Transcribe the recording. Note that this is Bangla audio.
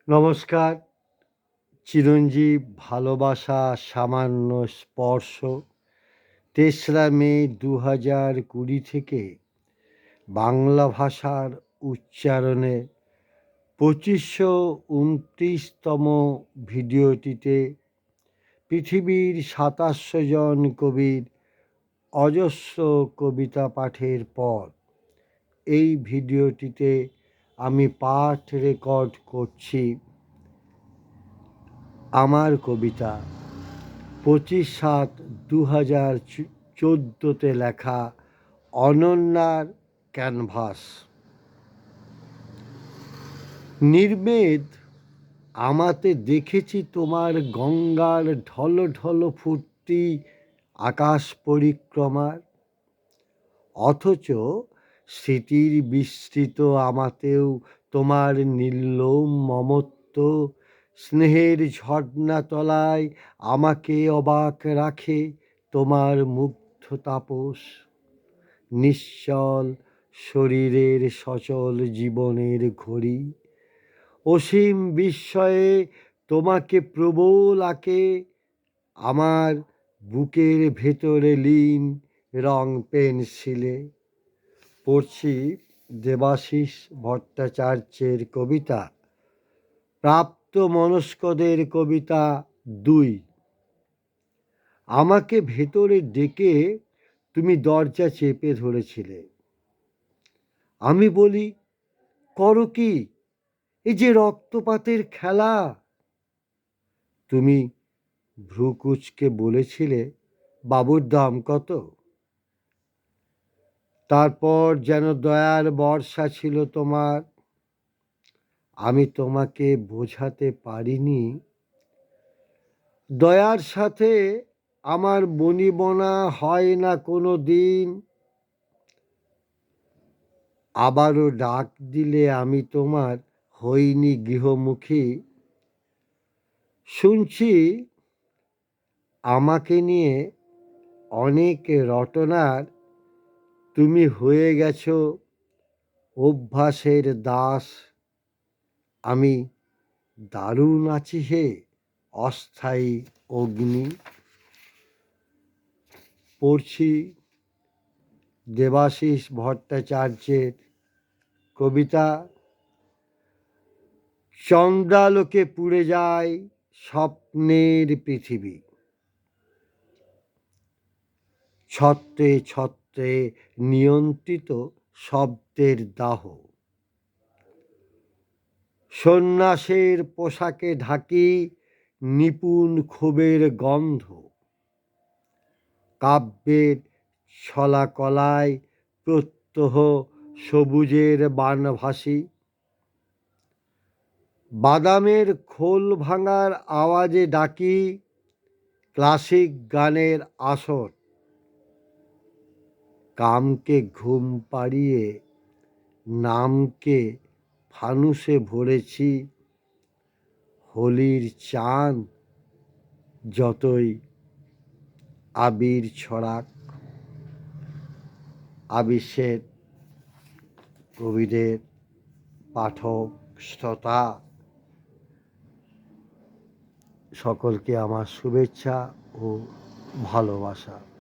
নমস্কার। চিরঞ্জীব, ভালোবাসা, সামান্য স্পর্শ। ৩রা মে ২০২০ থেকে বাংলা ভাষার উচ্চারণে ২৫২৯তম ভিডিওটিতে পৃথিবীর ২৭০০ জন কবির অজস্র কবিতা পাঠের পর এই ভিডিওটিতে আমি পাঠ রেকর্ড করছি আমার কবিতা ২৫/৭/২০১৪ লেখা অনন্যার ক্যানভাস। নির্মেদ আমাতে দেখেছি তোমার গঙ্গার ঢল ঢল ফুর্তি আকাশ পরিক্রমার, অথচ স্মৃতির বিস্তৃত আমাতেও তোমার নির্লোম মমত্ব স্নেহের ঝর্ণা তলায় আমাকে অবাক রাখে তোমার মুগ্ধ তাপস। নিশ্চল শরীরের সচল জীবনের ঘড়ি অসীম বিস্ময়ে তোমাকে প্রবল আঁকে আমার বুকের ভেতরে লীন রং পেন্সিলে। পড়ছি দেবাশিস ভট্টাচার্যের কবিতা প্রাপ্ত মনস্কদের কবিতা ২। আমাকে ভেতরে ডেকে তুমি দরজা চেপে ধরেছিলে। আমি বলি, করো কি, এই যে রক্তপাতের খেলা। তুমি ভ্রু কুঁচকে বলেছিলে, বাবুর দাম কত? তারপর যেন দয়ার বর্ষা ছিল তোমার। আমি তোমাকে বোঝাতে পারিনি দয়ার সাথে আমার বনিবনা হয় না কোনো দিন। আবারও ডাক দিলে আমি তোমার হইনি গৃহমুখী। শুনছি আমাকে নিয়ে অনেক রটনার তুমি হয়ে গেছো অভ্যাসের দাস। আমি দারুণ আছি হে অস্থায়ী অগ্নি। পড়ছি দেবাশিস ভট্টাচার্যের কবিতা চন্দ্রালোকে পুড়ে যায় স্বপ্নের পৃথিবী। ছত্রে ছত্রে নিয়ন্ত্রিত শব্দের দাহ, সন্ন্যাসের পোশাকে ঢাকি নিপুণ ক্ষোভের গন্ধ। কাব্যের ছলা কলায় প্রত্যহ সবুজের বানভাসী। বাদামের খোল ভাঙার আওয়াজে ডাকি ক্লাসিক গানের আসর। কামকে ঘুম পাড়িয়ে নামকে ফানুসে ভরেছি। হোলির চাঁদ যতই আবির ছড়াক। আবিষ্যের কবিদের, পাঠক, শ্রোতা সকলকে আমার শুভেচ্ছা ও ভালোবাসা।